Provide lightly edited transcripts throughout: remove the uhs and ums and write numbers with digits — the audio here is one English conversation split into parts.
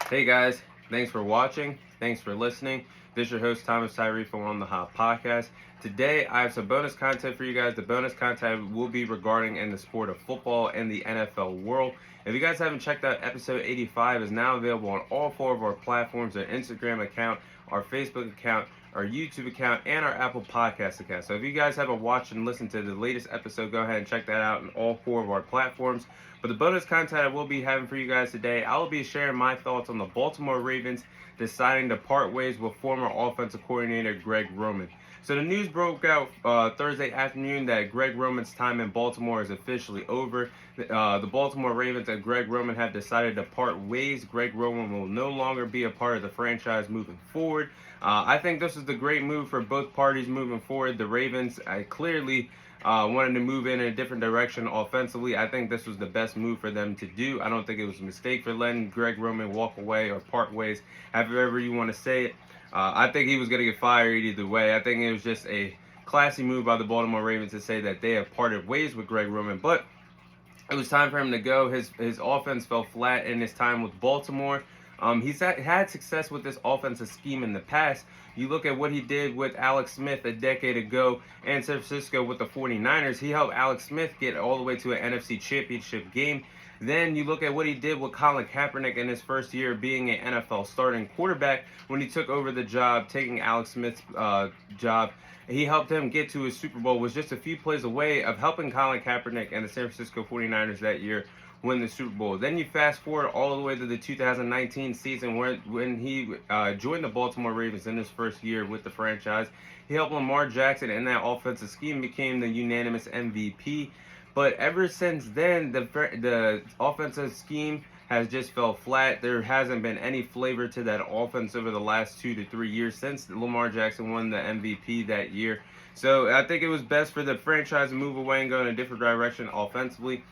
Hey guys, thanks for watching. Thanks for listening. This is your host Thomas Tyree from On the Hop Podcast. Today I have some bonus content for you guys. The bonus content will be regarding in the sport of football and the NFL world. If you guys haven't checked out episode 85, is now available on all four of our platforms: our Instagram account, our Facebook account, our YouTube account, and our Apple Podcast account. So if you guys haven't watched and listened to the latest episode, go ahead and check that out on all four of our platforms. But the bonus content I will be having for you guys today, I will be sharing my thoughts on the Baltimore Ravens deciding to part ways with former offensive coordinator Greg Roman. So the news broke out Thursday afternoon that Greg Roman's time in Baltimore is officially over. The Baltimore Ravens and Greg Roman have decided to part ways. Greg Roman will no longer be a part of the franchise moving forward. I think this is the great move for both parties moving forward. The Ravens clearly wanted to move in a different direction offensively. I think this was the best move for them to do. I don't think it was a mistake for letting Greg Roman walk away or part ways, however you want to say it. I think he was going to get fired either way. I think it was just a classy move by the Baltimore Ravens to say that they have parted ways with Greg Roman, but it was time for him to go. His offense fell flat in his time with Baltimore. He's had success with this offensive scheme in the past. You look at what he did with Alex Smith a decade ago in San Francisco with the 49ers. He helped Alex Smith get all the way to an NFC Championship game. Then you look at what he did with Colin Kaepernick in his first year being an NFL starting quarterback when he took over the job, taking Alex Smith's job. He helped him get to his Super Bowl, was just a few plays away of helping Colin Kaepernick and the San Francisco 49ers that year win the Super Bowl. Then you fast forward all the way to the 2019 season when he joined the Baltimore Ravens in his first year with the franchise. He helped Lamar Jackson, and that offensive scheme became the unanimous MVP. But ever since then, the offensive scheme has just fell flat. There hasn't been any flavor to that offense over the last 2 to 3 years since Lamar Jackson won the MVP that year. So I think it was best for the franchise to move away and go in a different direction offensively.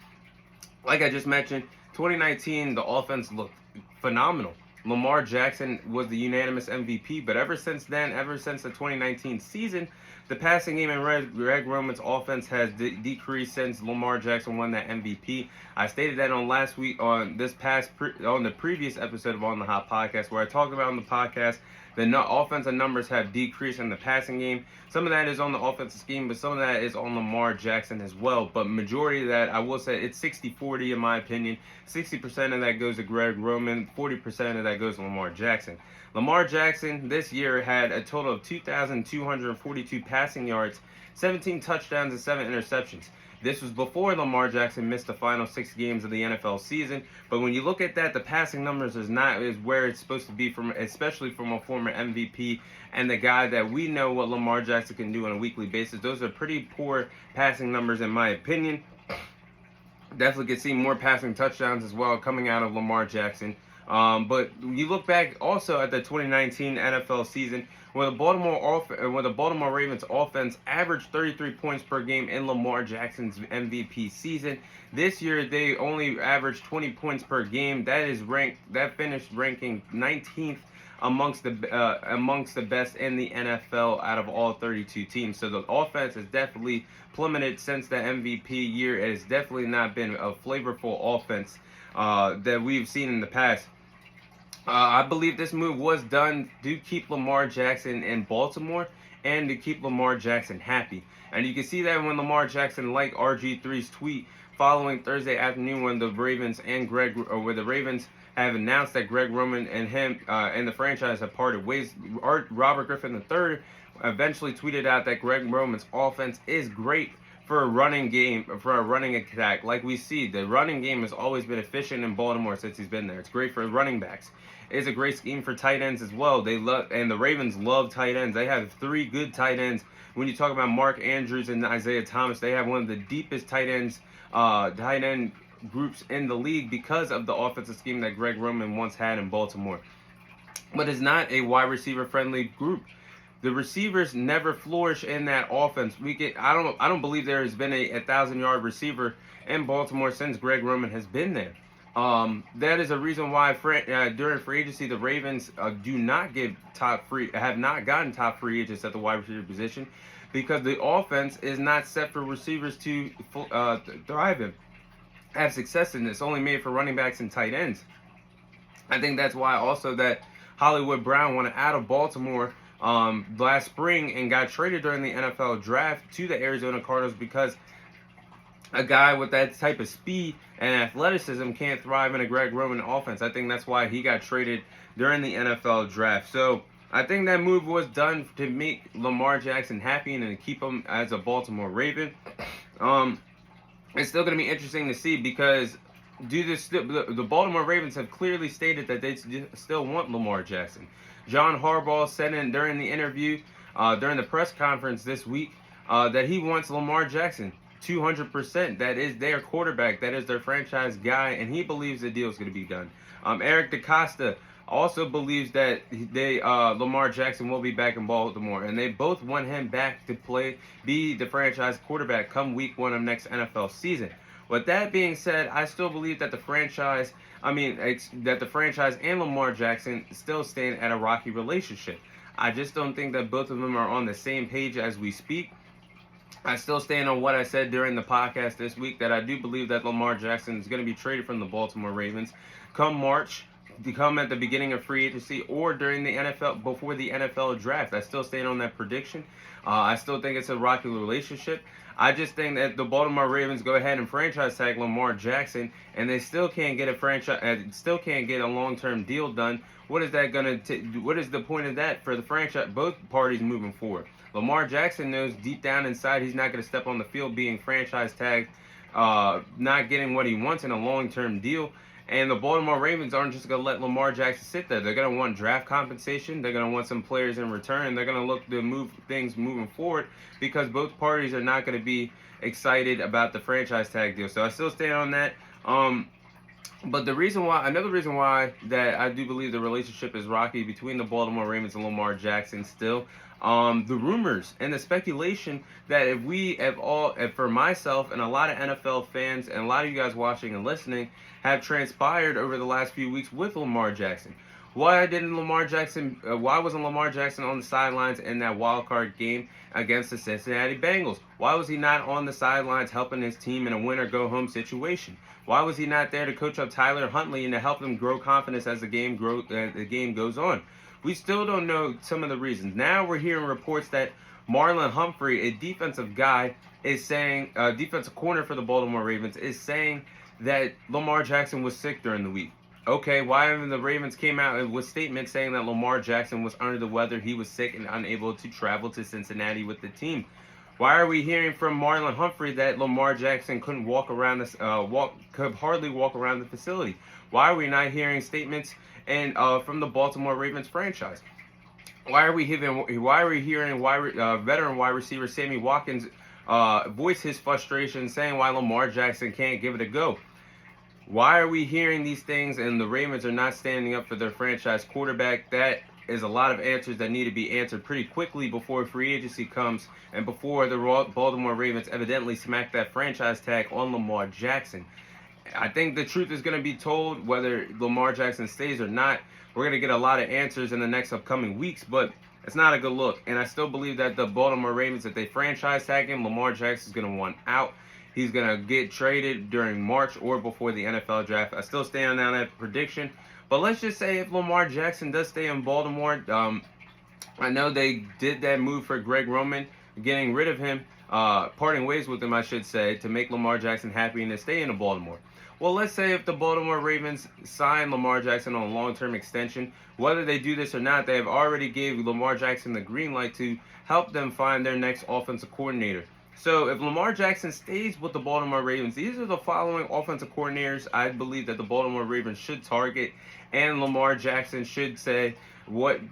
Like I just mentioned, 2019, the offense looked phenomenal. Lamar Jackson was the unanimous MVP, but ever since then, ever since the 2019 season, the passing game in Greg Roman's offense has decreased since Lamar Jackson won that MVP. I stated that on last week on the previous episode of On the Hot Podcast, where I talked about on the podcast the offensive numbers have decreased in the passing game. Some of that is on the offensive scheme, but some of that is on Lamar Jackson as well. But majority of that, I will say, it's 60-40 in my opinion. 60% of that goes to Greg Roman, 40% of that goes to Lamar Jackson. Lamar Jackson this year had a total of 2,242 passing yards, 17 touchdowns, and 7 interceptions. This was before Lamar Jackson missed the final 6 games of the NFL season. But when you look at that, the passing numbers is where it's supposed to be from, especially from a former MVP and the guy that we know what Lamar Jackson can do on a weekly basis. Those are pretty poor passing numbers in my opinion. Definitely could see more passing touchdowns as well coming out of Lamar Jackson. But you look back also at the 2019 NFL season where the Baltimore Ravens offense averaged 33 points per game in Lamar Jackson's MVP season. This year they only averaged 20 points per game. That finished ranking 19th amongst the best in the NFL out of all 32 teams. So the offense has definitely plummeted since the MVP year. It has definitely not been a flavorful offense that we've seen in the past. I believe this move was done to keep Lamar Jackson in Baltimore and to keep Lamar Jackson happy. And you can see that when Lamar Jackson liked RG3's tweet following Thursday afternoon when the Ravens have announced that Greg Roman and him and the franchise have parted ways. Robert Griffin III eventually tweeted out that Greg Roman's offense is great for a running attack. Like we see, the running game has always been efficient in Baltimore since he's been there. It's great for running backs. It's a great scheme for tight ends as well. And the Ravens love tight ends. They have 3 good tight ends. When you talk about Mark Andrews and Isaiah Thomas, they have one of the deepest tight end groups in the league because of the offensive scheme that Greg Roman once had in Baltimore. But it's not a wide receiver friendly group. The receivers never flourish in that offense. I don't believe there has been a 1,000-yard receiver in Baltimore since Greg Roman has been there. That is a reason why during free agency the Ravens have not gotten top free agents at the wide receiver position because the offense is not set for receivers to thrive in, have success in. It's only made for running backs and tight ends. I think that's why also that Hollywood Brown wanted out of Baltimore last spring and got traded during the NFL draft to the Arizona Cardinals, because a guy with that type of speed and athleticism can't thrive in a Greg Roman offense. I think that's why he got traded during the NFL draft. So I think that move was done to make Lamar Jackson happy and to keep him as a Baltimore Raven. It's still going to be interesting to see, because the Baltimore Ravens have clearly stated that they still want Lamar Jackson. John Harbaugh said during the interview, during the press conference this week, that he wants Lamar Jackson 200%. That is their quarterback. That is their franchise guy, and he believes the deal is going to be done. Eric DeCosta also believes that Lamar Jackson will be back in Baltimore, and they both want him back to be the franchise quarterback come week 1 of next NFL season. With that being said, I still believe that the franchise and Lamar Jackson still stand at a rocky relationship. I just don't think that both of them are on the same page as we speak. I still stand on what I said during the podcast this week, that I do believe that Lamar Jackson is going to be traded from the Baltimore Ravens come March, to come at the beginning of free agency, or during the before the NFL draft. I still stand on that prediction. I still think it's a rocky relationship. I just think that the Baltimore Ravens go ahead and franchise tag Lamar Jackson, and they still can't get a long-term deal done. What is that going to? What is the point of that for the franchise? Both parties moving forward. Lamar Jackson knows deep down inside he's not going to step on the field being franchise tagged, not getting what he wants in a long-term deal. And the Baltimore Ravens aren't just going to let Lamar Jackson sit there. They're going to want draft compensation. They're going to want some players in return. And they're going to look to move things moving forward, because both parties are not going to be excited about the franchise tag deal. So I still stand on that. But another reason why that I do believe the relationship is rocky between the Baltimore Ravens and Lamar Jackson still, the rumors and the speculation that if for myself and a lot of NFL fans and a lot of you guys watching and listening have transpired over the last few weeks with Lamar Jackson. Why wasn't Lamar Jackson on the sidelines in that wild card game against the Cincinnati Bengals? Why was he not on the sidelines helping his team in a win or go home situation? Why was he not there to coach up Tyler Huntley and to help him grow confidence as the game goes on? We still don't know some of the reasons. Now we're hearing reports that Marlon Humphrey, a defensive guy, is saying, defensive corner for the Baltimore Ravens, is saying that Lamar Jackson was sick during the week. Okay, why haven't the Ravens came out with statements saying that Lamar Jackson was under the weather, he was sick and unable to travel to Cincinnati with the team? Why are we hearing from Marlon Humphrey that Lamar Jackson couldn't could hardly walk around the facility? Why are we not hearing statements from the Baltimore Ravens franchise? Why are we hearing veteran wide receiver Sammy Watkins voice his frustration, saying why Lamar Jackson can't give it a go? Why are we hearing these things and the Ravens are not standing up for their franchise quarterback? That is a lot of answers that need to be answered pretty quickly before free agency comes and before the Baltimore Ravens evidently smack that franchise tag on Lamar Jackson. I think the truth is going to be told whether Lamar Jackson stays or not. We're going to get a lot of answers in the next upcoming weeks, but it's not a good look. And I still believe that the Baltimore Ravens, if they franchise tag him, Lamar Jackson is going to want out. He's going to get traded during March or before the NFL draft. I still stand on that prediction. But let's just say if Lamar Jackson does stay in Baltimore, I know they did that move for Greg Roman, getting rid of him, parting ways with him, I should say, to make Lamar Jackson happy and to stay in Baltimore. Well, let's say if the Baltimore Ravens sign Lamar Jackson on a long-term extension, whether they do this or not, they have already gave Lamar Jackson the green light to help them find their next offensive coordinator. So if Lamar Jackson stays with the Baltimore Ravens, these are the following offensive coordinators I believe that the Baltimore Ravens should target, and Lamar Jackson should say one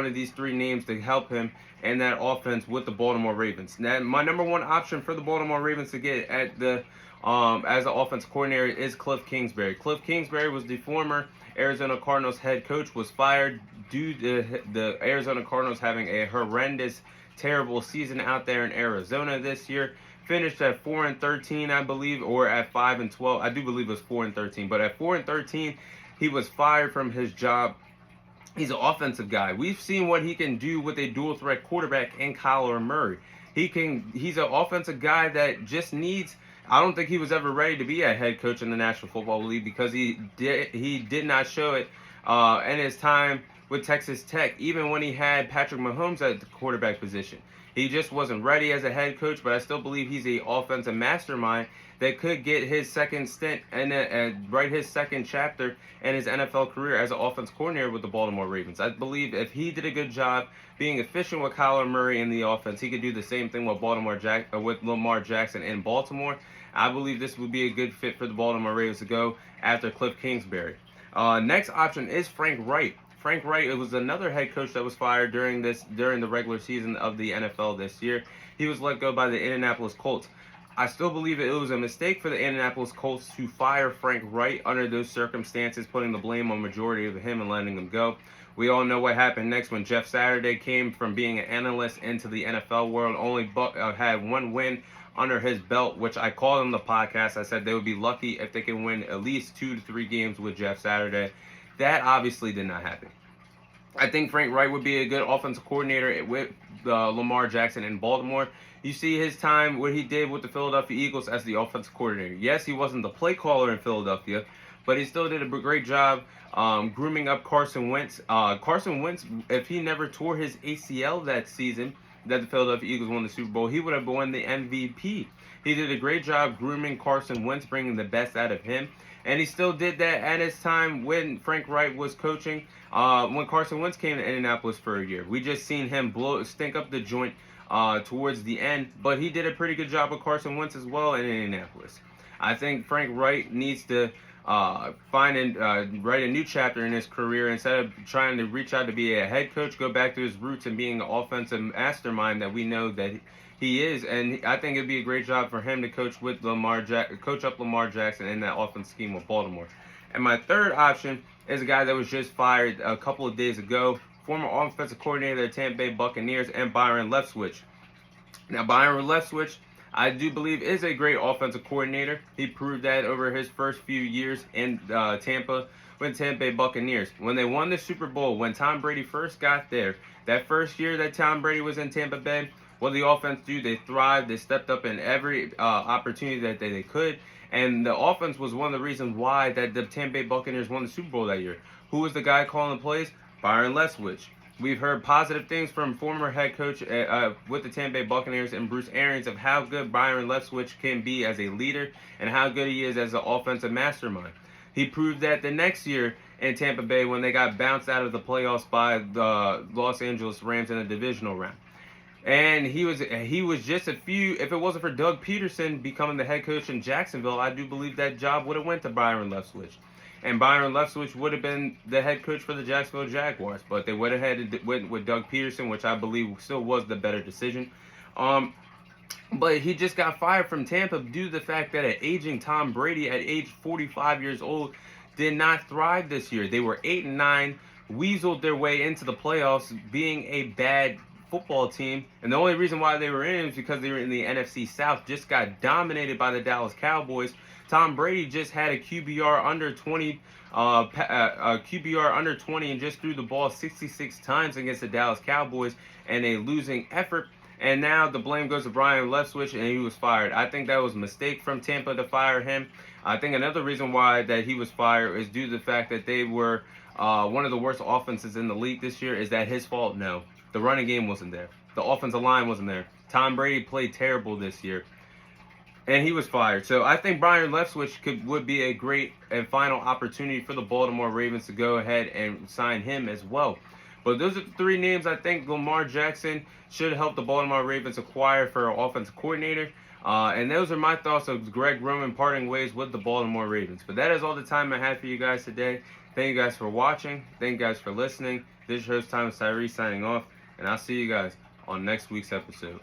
of these three names to help him in that offense with the Baltimore Ravens. Now, my number one option for the Baltimore Ravens to get at the as an offensive coordinator is Cliff Kingsbury. Cliff Kingsbury was the former Arizona Cardinals head coach, was fired due to the Arizona Cardinals having a horrendous, terrible season out there in Arizona this year. Finished at 4-13, I believe, or at 5-12. I do believe it was 4-13, but at 4-13, he was fired from his job. He's an offensive guy. We've seen what he can do with a dual threat quarterback in Kyler Murray. He's an offensive guy that just needs I don't think he was ever ready to be a head coach in the National Football League because he did not show it in his time with Texas Tech, even when he had Patrick Mahomes at the quarterback position. He just wasn't ready as a head coach, but I still believe he's a offensive mastermind that could get his second stint and write his second chapter in his NFL career as an offense coordinator with the Baltimore Ravens. I believe if he did a good job being efficient with Kyler Murray in the offense, he could do the same thing with with Lamar Jackson in Baltimore. I believe this would be a good fit for the Baltimore Ravens to go after Cliff Kingsbury. Next option is Frank Wright. Frank Wright, it was another head coach that was fired during the regular season of the NFL this year. He was let go by the Indianapolis Colts. I still believe it was a mistake for the Indianapolis Colts to fire Frank Wright under those circumstances, putting the blame on majority of him and letting him go. We all know what happened next when Jeff Saturday came from being an analyst into the NFL world, only had one win under his belt, which I called on the podcast. I said they would be lucky if they can win at least 2 to 3 games with Jeff Saturday. That obviously did not happen. I think Frank Wright would be a good offensive coordinator with Lamar Jackson in Baltimore. You see his time, what he did with the Philadelphia Eagles as the offensive coordinator. Yes, he wasn't the play caller in Philadelphia, but he still did a great job grooming up Carson Wentz. Carson Wentz, if he never tore his ACL that season that the Philadelphia Eagles won the Super Bowl, he would have won the MVP. He did a great job grooming Carson Wentz, bringing the best out of him. And he still did that at his time when Frank Wright was coaching, when Carson Wentz came to Indianapolis for a year. We just seen him stink up the joint towards the end, but he did a pretty good job with Carson Wentz as well in Indianapolis. I think Frank Wright needs to find and write a new chapter in his career. Instead of trying to reach out to be a head coach, go back to his roots and being an offensive mastermind that we know that he is. And I think it'd be a great job for him to coach with coach up Lamar Jackson in that offense scheme with Baltimore. And my third option is a guy that was just fired a couple of days ago, former offensive coordinator of the Tampa Bay Buccaneers, and Byron Leftwich. Now, Byron Leftwich, I do believe, is a great offensive coordinator. He proved that over his first few years in Tampa with Tampa Bay Buccaneers. When they won the Super Bowl, when Tom Brady first got there, that first year that Tom Brady was in Tampa Bay, what did the offense do? They thrived. They stepped up in every opportunity that they could. And the offense was one of the reasons why that the Tampa Bay Buccaneers won the Super Bowl that year. Who was the guy calling the plays? Byron Leftwich. We've heard positive things from former head coach with the Tampa Bay Buccaneers and Bruce Arians of how good Byron Leftwich can be as a leader and how good he is as an offensive mastermind. He proved that the next year in Tampa Bay when they got bounced out of the playoffs by the Los Angeles Rams in the divisional round. And he was just if it wasn't for Doug Peterson becoming the head coach in Jacksonville, I do believe that job would have went to Byron Leftwich. And Byron Leftwich would have been the head coach for the Jacksonville Jaguars, but they went ahead and went with Doug Peterson, which I believe still was the better decision. But he just got fired from Tampa due to the fact that an aging Tom Brady at age 45 years old did not thrive this year. They were 8-9, weaseled their way into the playoffs, being a bad football team, and the only reason why they were in is because they were in the NFC South. Just got dominated by the Dallas Cowboys. Tom Brady just had a QBR under 20, and just threw the ball 66 times against the Dallas Cowboys in a losing effort. And now the blame goes to Byron Leftwich, and he was fired. I think that was a mistake from Tampa to fire him. I think another reason why that he was fired is due to the fact that they were one of the worst offenses in the league this year. Is that his fault? No. The running game wasn't there. The offensive line wasn't there. Tom Brady played terrible this year, and he was fired. So I think Byron Leftwich would be a great and final opportunity for the Baltimore Ravens to go ahead and sign him as well. But those are the three names I think Lamar Jackson should help the Baltimore Ravens acquire for an offensive coordinator. And those are my thoughts of Greg Roman parting ways with the Baltimore Ravens. But that is all the time I have for you guys today. Thank you guys for watching. Thank you guys for listening. This is your host, Thomas Tyree, signing off. And I'll see you guys on next week's episode.